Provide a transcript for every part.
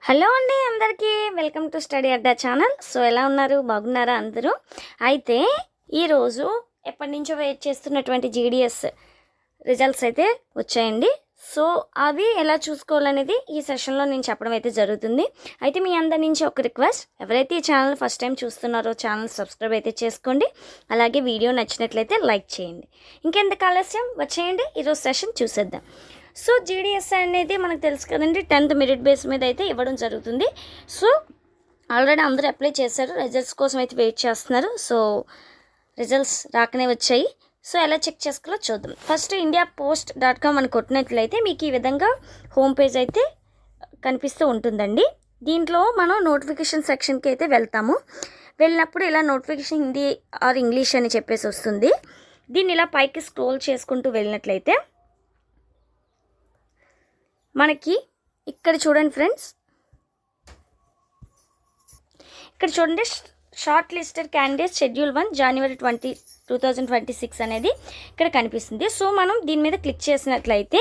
Hello అండి అందరికీ welcome to study Adda channel. So ఎలా ఉన్నారు, బాగున్నారా అందరూ? అయితే ఈరోజు ఎప్పటి నుంచో వెయిట్ చేస్తున్నటువంటి జీడిఎస్ రిజల్ట్స్ అయితే వచ్చాయండి. సో అవి ఎలా చూసుకోవాలనేది ఈ సెషన్లో నేను చెప్పడం అయితే జరుగుతుంది. అయితే మీ అందరి నుంచి ఒక రిక్వెస్ట్, ఎవరైతే ఈ ఛానల్ ఫస్ట్ టైం చూస్తున్నారో ఛానల్ సబ్స్క్రైబ్ అయితే చేసుకోండి. అలాగే వీడియో నచ్చినట్లయితే లైక్ చేయండి. ఇంకెందుకు ఆలస్యం, వచ్చేయండి ఈరోజు సెషన్ చూసేద్దాం. సో జీడిఎస్ అనేది మనకు తెలుసు కదండి, 10th మెరిట్ బేస్ మీద అయితే ఇవ్వడం జరుగుతుంది. సో ఆల్రెడీ అందరూ అప్లై చేశారు, రిజల్ట్స్ కోసం అయితే వెయిట్ చేస్తున్నారు. సో రిజల్ట్స్ రాకనే వచ్చాయి. సో ఎలా చెక్ చేసుకోవాలో చూద్దాం. ఫస్ట్ indiapost.com అని కొట్టినట్లయితే మీకు ఈ విధంగా హోమ్ పేజ్ అయితే కనిపిస్తూ ఉంటుందండి. దీంట్లో మనం నోటిఫికేషన్ సెక్షన్కి అయితే వెళ్తాము. వెళ్ళినప్పుడు ఇలా నోటిఫికేషన్ హిందీ ఆర్ ఇంగ్లీష్ అని చెప్పేసి వస్తుంది. దీన్ని ఇలా పైకి స్క్రోల్ చేసుకుంటూ వెళ్ళినట్లయితే మనకి ఇక్కడ చూడండి ఫ్రెండ్స్, ఇక్కడ చూడండి short listed candidate schedule 1 January 2026 అనేది ఇక్కడ కనిపిస్తుంది. సో మనం దీని మీద క్లిక్ చేసినట్లయితే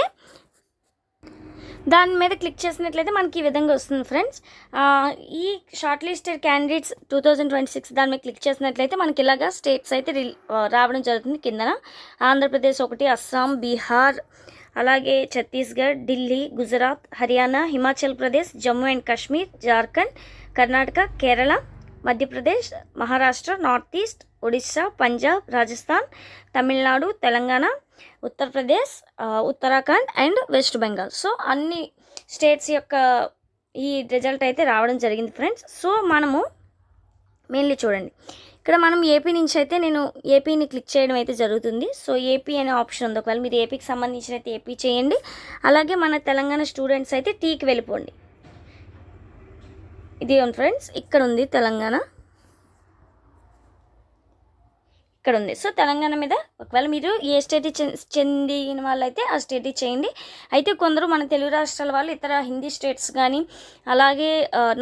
మనకి ఈ విధంగా వస్తుంది ఫ్రెండ్స్. ఈ షార్ట్ లిస్టెడ్ క్యాండిడేట్స్ 2026 దాని మీద క్లిక్ చేసినట్లయితే మనకి ఇలాగా స్టేట్స్ అయితే రావడం జరుగుతుంది. కిందన ఆంధ్రప్రదేశ్ ఒకటి, అస్సాం, బీహార్, అలాగే Chhattisgarh, Delhi, Gujarat, Haryana, Himachal Pradesh, Jammu and Kashmir, Jharkhand, Karnataka, Kerala, Madhya Pradesh, Maharashtra, north east, Odisha, Punjab, Rajasthan, Tamil Nadu, Telangana, Uttar Pradesh, Uttarakhand and west Bengal. So అన్ని స్టేట్స్ యొక్క ఈ రిజల్ట్ అయితే రావడం జరిగింది ఫ్రెండ్స్. సో మనము మెయిన్లీ చూడండి, ఇక్కడ మనం ఏపీ నుంచి అయితే నేను ఏపీని క్లిక్ చేయడం అయితే జరుగుతుంది. సో ఏపీ అనే ఆప్షన్ ఉంది. ఒకవేళ మీరు ఏపీకి సంబంధించిన అయితే ఏపీ చేయండి. అలాగే మన తెలంగాణ స్టూడెంట్స్ అయితే టీకి వెళ్ళిపోండి. ఇది ఫ్రెండ్స్, ఇక్కడ ఉంది తెలంగాణ, ఇక్కడ ఉంది. సో తెలంగాణ మీద ఒకవేళ మీరు ఏ స్టేట్ చెందిన వాళ్ళు అయితే ఆ స్టేట్ చేయండి. అయితే కొందరు మన తెలుగు రాష్ట్రాల వాళ్ళు ఇతర హిందీ స్టేట్స్ కానీ అలాగే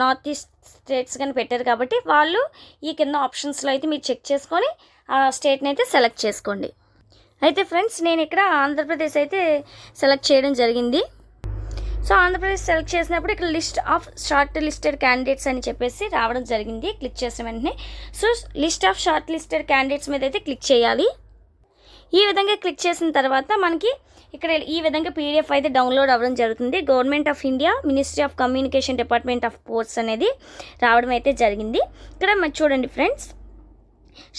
నార్త్ ఈస్ట్ స్టేట్స్ కానీ పెట్టారు కాబట్టి వాళ్ళు ఈ కింద ఆప్షన్స్లో అయితే మీరు చెక్ చేసుకొని ఆ స్టేట్ని అయితే సెలెక్ట్ చేసుకోండి. అయితే ఫ్రెండ్స్ నేను ఇక్కడ ఆంధ్రప్రదేశ్ అయితే సెలెక్ట్ చేయడం జరిగింది. సో ఆంధ్రప్రదేశ్ సెలెక్ట్ చేసినప్పుడు ఇక్కడ list of short listed candidates అని చెప్పేసి రావడం జరిగింది. క్లిక్ చేసిన వెంటనే so list of short listed candidates మీద అయితే క్లిక్ చేయాలి. ఈ విధంగా క్లిక్ చేసిన తర్వాత మనకి ఇక్కడ ఈ విధంగా పీడిఎఫ్ అయితే డౌన్లోడ్ అవ్వడం జరుగుతుంది. Government of India, ministry of communication, department of posts అనేది రావడం అయితే జరిగింది. ఇక్కడ మరి చూడండి friends,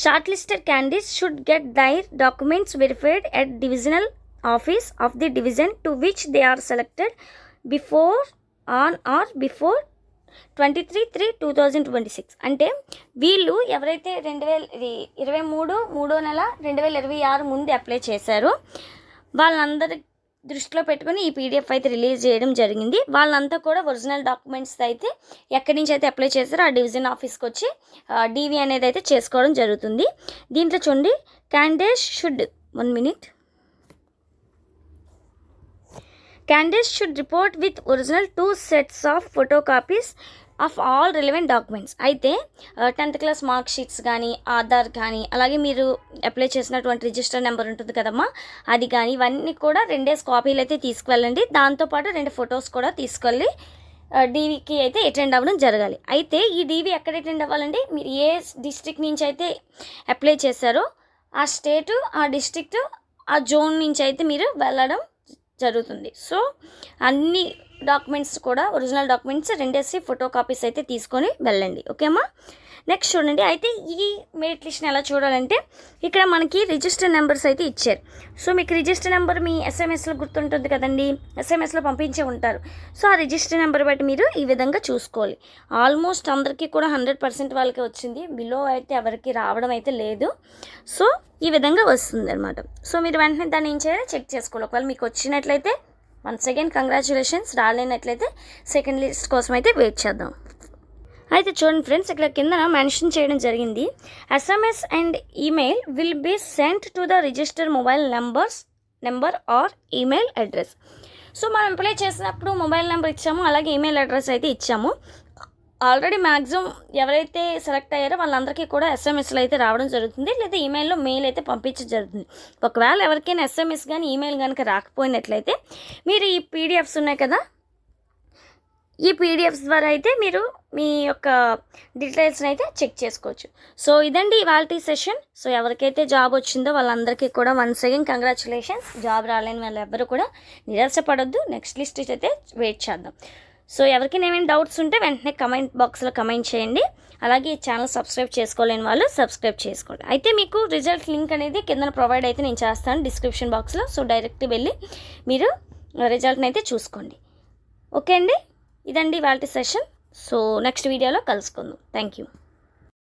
shortlisted candidates should get their documents verified at divisional office of the division to which they are selected before 23/3/2026. అంటే వీళ్ళు ఎవరైతే 2023 3వ నెల 2026 ముందు అప్లై చేశారో వాళ్ళందరి దృష్టిలో పెట్టుకుని ఈ పీడిఎఫ్ అయితే రిలీజ్ చేయడం జరిగింది. వాళ్ళంతా కూడా ఒరిజినల్ డాక్యుమెంట్స్ అయితే ఎక్కడి నుంచి అయితే అప్లై చేశారో ఆ డివిజన్ ఆఫీస్కి వచ్చి డీవీ అనేది అయితే చేసుకోవడం జరుగుతుంది. దీంట్లో చూడండి, candidates should Candidates should report with original 2 sets of photocopies of all relevant documents. అయితే 10th క్లాస్ మార్క్ షీట్స్ కానీ, ఆధార్ కానీ, అలాగే మీరు అప్లై చేసినటువంటి రిజిస్టర్ నెంబర్ ఉంటుంది కదమ్మా, అది కానీ ఇవన్నీ కూడా 2 కాపీలు అయితే తీసుకువెళ్ళండి. దాంతోపాటు 2 ఫొటోస్ కూడా తీసుకెళ్ళి డీవీకి అయితే అటెండ్ అవ్వడం జరగాలి. అయితే ఈ డీవీ ఎక్కడ అటెండ్ అవ్వాలండి, మీరు ఏ డిస్ట్రిక్ట్ నుంచి అయితే అప్లై చేశారో ఆ స్టేటు, ఆ డిస్ట్రిక్ట్, ఆ జోన్ నుంచి అయితే మీరు వెళ్ళడం జరుగుతుంది. సో అన్ని డాక్యుమెంట్స్ కూడా ఒరిజినల్ డాక్యుమెంట్స్ 2 ఫోటో కాపీస్ అయితే తీసుకొని వెళ్ళండి. ఓకేమ్మా. నెక్స్ట్ చూడండి, అయితే ఈ మెరిట్ లిస్ట్ని ఎలా చూడాలంటే ఇక్కడ మనకి రిజిస్టర్ నెంబర్స్ అయితే ఇచ్చారు. సో మీకు రిజిస్టర్ నెంబర్ మీ ఎస్ఎంఎస్లో గుర్తుంటుంది కదండి, ఎస్ఎంఎస్లో పంపించే ఉంటారు. సో ఆ రిజిస్టర్ నెంబర్ బట్టి మీరు ఈ విధంగా చూసుకోవాలి. ఆల్మోస్ట్ అందరికీ కూడా 100% వాళ్ళకి వచ్చింది, బిలో అయితే ఎవరికి రావడం అయితే లేదు. సో ఈ విధంగా వస్తుంది అనమాట. సో మీరు వెంటనే దాన్ని ఏం చేయాలి, చెక్ చేసుకోవాలి. ఒకవేళ మీకు వచ్చినట్లయితే వన్స్ అగైన్ కంగ్రాచులేషన్స్, రాలేనట్లయితే సెకండ్ లిస్ట్ కోసం అయితే వెయిట్ చేద్దాం. అయితే చూడండి ఫ్రెండ్స్, ఇక్కడ కింద మెన్షన్ చేయడం జరిగింది, SMS and email will be sent to the register mobile number or email address. So మనం అప్లై చేసినప్పుడు మొబైల్ నెంబర్ ఇచ్చాము, అలాగే ఈమెయిల్ అడ్రస్ అయితే ఇచ్చాము. ఆల్రెడీ మ్యాక్సిమం ఎవరైతే సెలెక్ట్ అయ్యారో వాళ్ళందరికీ కూడా ఎస్ఎంఎస్లో అయితే రావడం జరుగుతుంది, లేదా ఈమెయిల్లో మెయిల్ అయితే పంపించడం జరుగుతుంది. ఒకవేళ ఎవరికైనా ఎస్ఎంఎస్ కానీ ఈమెయిల్ కనుక రాకపోయినట్లయితే మీరు ఈ పీడిఎఫ్స్ ఉన్నాయి కదా, ఈ పీడిఎఫ్స్ ద్వారా అయితే మీరు మీ యొక్క డీటెయిల్స్ని అయితే చెక్ చేసుకోవచ్చు. సో ఇదండి ఇవాల్టి సెషన్. సో ఎవరికైతే జాబ్ వచ్చిందో వాళ్ళందరికీ కూడా వన్స్ అగైన్ కంగ్రాచులేషన్స్. జాబ్ రాలేని వాళ్ళు ఎవ్వరు కూడా నిరాశపడొద్దు. నెక్స్ట్ లిస్ట్ అయితే వెయిట్ చేద్దాం. సో ఎవరికైనా ఏమైనా డౌట్స్ ఉంటే వెంటనే కమెంట్ బాక్స్లో కమెంట్ చేయండి. అలాగే ఈ ఛానల్ సబ్స్క్రైబ్ చేసుకోలేని వాళ్ళు సబ్స్క్రైబ్ చేసుకోండి. అయితే మీకు రిజల్ట్ లింక్ అనేది కింద ప్రొవైడ్ అయితే నేను చేస్తాను డిస్క్రిప్షన్ బాక్స్లో. సో డైరెక్ట్ వెళ్ళి మీరు రిజల్ట్ని అయితే చూసుకోండి. ఓకే అండి, ఇదండి ఇవాల్టి సెషన్. సో నెక్స్ట్ వీడియోలో కలుసుకుందాం. Thank you.